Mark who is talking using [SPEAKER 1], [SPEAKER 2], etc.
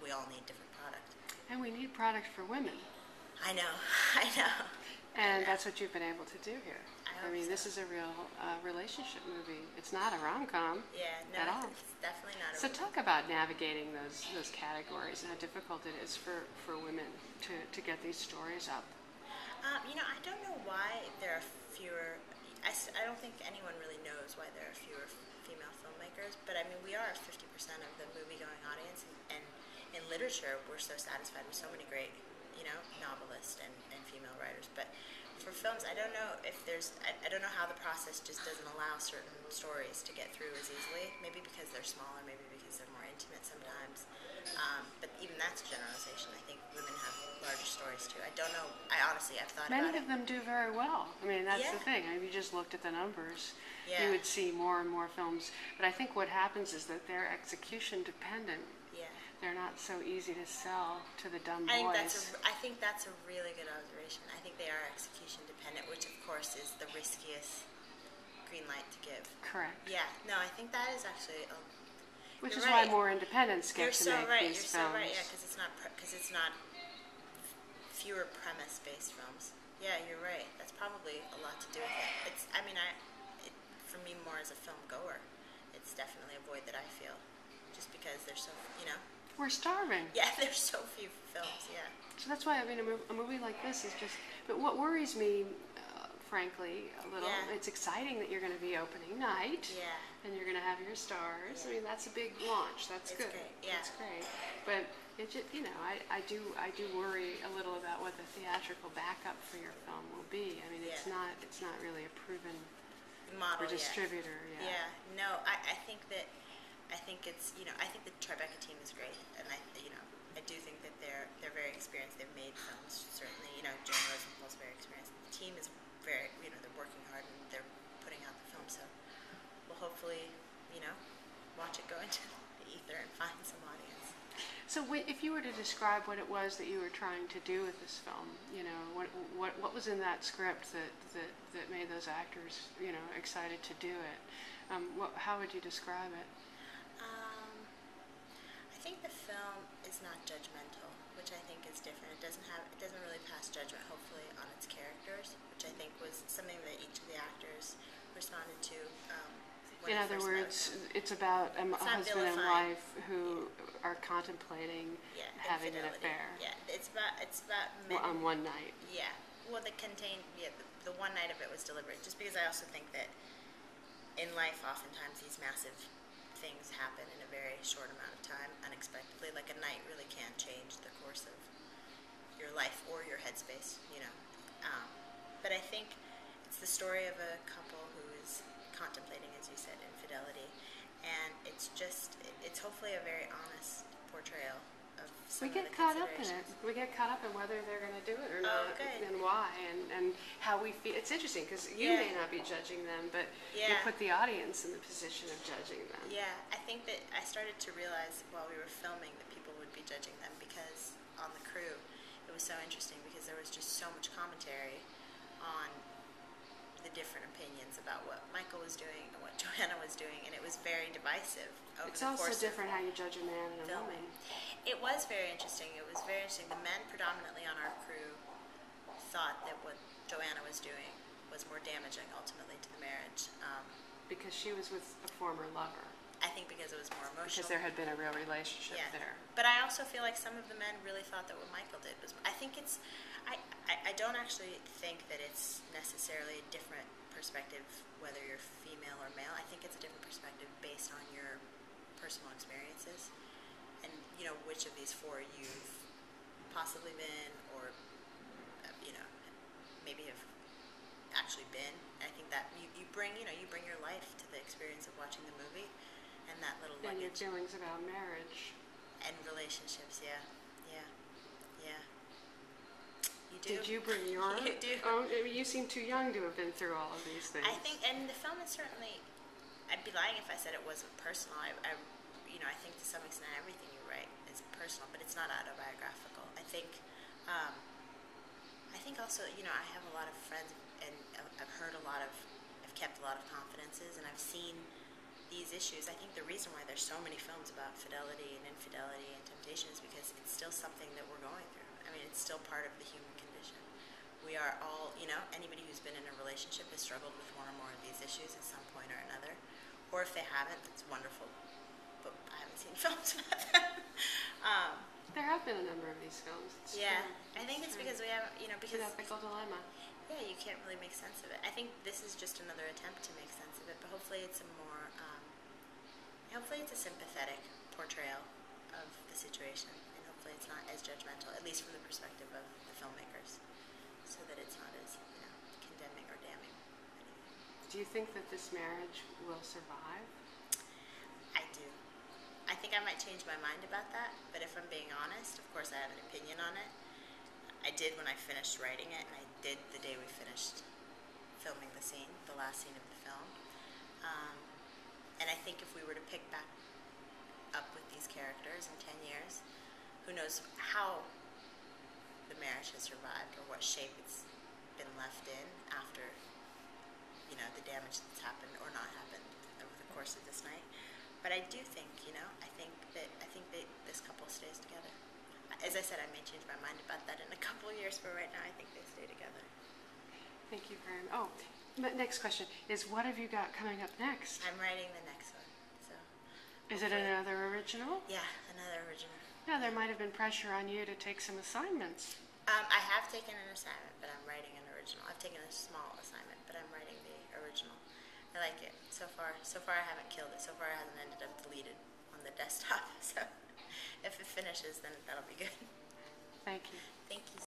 [SPEAKER 1] we all need different product.
[SPEAKER 2] And we need product for women.
[SPEAKER 1] I know, I know.
[SPEAKER 2] And that's what you've been able to do here. I mean,
[SPEAKER 1] so.
[SPEAKER 2] This is a real relationship movie. It's not a rom-com at all.
[SPEAKER 1] It's definitely not a
[SPEAKER 2] So talk about navigating those categories and how difficult it is for women to get these stories up.
[SPEAKER 1] I don't know why there are fewer. I don't think anyone really knows why there are fewer female filmmakers, but I mean, we are 50% of the movie-going audience, and in literature, we're so satisfied with so many great, novelists and female writers. But for films, I don't know if there's. I don't know how the process just doesn't allow certain stories to get through as easily. Maybe because they're smaller, maybe because they're more intimate sometimes. But even that's a generalization. I think women have larger stories too. I don't know. I've thought
[SPEAKER 2] Many
[SPEAKER 1] about it.
[SPEAKER 2] of them do very well. I mean, that's the thing. I mean, if you just looked at the numbers, you would see more and more films. But I think what happens is that they're execution dependent.
[SPEAKER 1] Yeah.
[SPEAKER 2] They're not so easy to sell to the dumb boys.
[SPEAKER 1] I think that's a really good observation. I think they are execution dependent, which of course is the riskiest green light to give.
[SPEAKER 2] Correct.
[SPEAKER 1] Yeah. No, I think that is actually.
[SPEAKER 2] Which is why more independents get to make these films.
[SPEAKER 1] You're so right. Yeah, because it's not fewer premise-based films. Yeah, you're right. That's probably a lot to do with it. For me, more as a film goer, it's definitely a void that I feel, just because there's so,
[SPEAKER 2] We're starving.
[SPEAKER 1] Yeah, there's so few films. Yeah.
[SPEAKER 2] So that's why a movie like this is just. But what worries me, frankly, a little.
[SPEAKER 1] Yeah.
[SPEAKER 2] It's exciting that you're going to be opening night.
[SPEAKER 1] Yeah.
[SPEAKER 2] And you're going to have your stars.
[SPEAKER 1] Yeah.
[SPEAKER 2] I mean, that's a big launch. That's good.
[SPEAKER 1] Great. Yeah.
[SPEAKER 2] That's great. But it just, I do worry a little about what the theatrical backup for your film will be. I mean, it's not really a proven
[SPEAKER 1] model
[SPEAKER 2] or distributor.
[SPEAKER 1] Yet. Yeah. No, I think that. I think it's, I think the Tribeca team is great, and I do think that they're very experienced. They've made films, certainly. Jane Rosenthal's very experienced. The team is very, they're working hard and they're putting out the film. So we'll hopefully, watch it go into the ether and find some audience.
[SPEAKER 2] So if you were to describe what it was that you were trying to do with this film, what was in that script that made those actors, excited to do it? How would you describe it?
[SPEAKER 1] I think the film is not judgmental, which I think is different. It doesn't really pass judgment, hopefully, on its characters, which I think was something that each of the actors responded to.
[SPEAKER 2] In other words, it's about a husband and wife who are contemplating having an affair.
[SPEAKER 1] Yeah, it's about men.
[SPEAKER 2] On one night.
[SPEAKER 1] Yeah. Well, the one night of it was deliberate, just because I also think that in life, oftentimes these massive things happen in a very short amount of time, unexpectedly. Like a night really can change the course of your life or your headspace, But I think it's the story of a couple who is contemplating, as you said, infidelity, and it's hopefully a very honest portrayal of some
[SPEAKER 2] We get caught up in it. We get caught up in whether they're going to do it or not, and why, and how we feel. It's interesting because you may not be judging them, but you put the audience in the position of judging them.
[SPEAKER 1] Yeah, I think that I started to realize while we were filming that people would be judging them, because on the crew, it was so interesting because there was just so much commentary on the different opinions about what Michael was doing and what Joanna was doing, and it was very divisive.
[SPEAKER 2] It's also different how you judge a man and a woman.
[SPEAKER 1] It was very interesting. The men predominantly on our crew thought that what Joanna was doing was more damaging ultimately to the marriage.
[SPEAKER 2] Because she was with a former lover.
[SPEAKER 1] I think because it was more emotional.
[SPEAKER 2] Because there had been a real relationship there.
[SPEAKER 1] But I also feel like some of the men really thought that what Michael did was. I think it's. I don't actually think that it's necessarily a different perspective whether you're female or male. I think it's a different perspective based on your personal experiences, and which of these four you've possibly been, or maybe have actually been. I think that you bring your life to the experience of watching the movie. And that little luggage.
[SPEAKER 2] And your feelings about marriage.
[SPEAKER 1] And relationships, yeah. You do.
[SPEAKER 2] Did you bring your...
[SPEAKER 1] You do.
[SPEAKER 2] Oh, you seem too young to have been through all of these things.
[SPEAKER 1] I think, and the film is certainly... I'd be lying if I said it wasn't personal. I think to some extent everything you write is personal, but it's not autobiographical. I think also, I have a lot of friends, and I've kept a lot of confidences, and I've seen these issues, I think the reason why there's so many films about fidelity and infidelity and temptation is because it's still something that we're going through. I mean, it's still part of the human condition. We are all, you know, anybody who's been in a relationship has struggled with one or more of these issues at some point or another. Or if they haven't, that's wonderful. But I haven't seen films about them.
[SPEAKER 2] There have been a number of these films. It's
[SPEAKER 1] Yeah,
[SPEAKER 2] true.
[SPEAKER 1] I think it's because we have, you know,
[SPEAKER 2] It's an
[SPEAKER 1] because
[SPEAKER 2] ethical dilemma.
[SPEAKER 1] yeah, you can't really make sense of it. I think this is just another attempt to make sense of it, but hopefully it's a more, hopefully it's a sympathetic portrayal of the situation, and hopefully it's not as judgmental, at least from the perspective of the filmmakers, so that it's not as, you know, condemning or damning anything.
[SPEAKER 2] Do you think that this marriage will survive?
[SPEAKER 1] I do. I think I might change my mind about that, but if I'm being honest, of course I have an opinion on it. I did when I finished writing it, and I did the day we finished filming the scene, the last scene of the film. And I think if we were to pick back up with these characters in 10 years, who knows how the marriage has survived or what shape it's been left in after, you know, the damage that's happened or not happened over the course of this night. But I do think, you know, I think that this couple stays together. As I said, I may change my mind about that in a couple of years, but right now I think they stay together.
[SPEAKER 2] Thank you very much. Oh, next question is, what have you got coming up next?
[SPEAKER 1] I'm writing the next one, so.
[SPEAKER 2] Is it another original?
[SPEAKER 1] Yeah, another original.
[SPEAKER 2] Yeah, there might have been pressure on you to take some assignments.
[SPEAKER 1] I have taken an assignment, but I'm writing an original. I've taken a small assignment, but I'm writing the original. I like it. So far I haven't killed it. So far it hasn't ended up deleted on the desktop. So if it finishes, then that'll be good.
[SPEAKER 2] Thank you.
[SPEAKER 1] Thank you.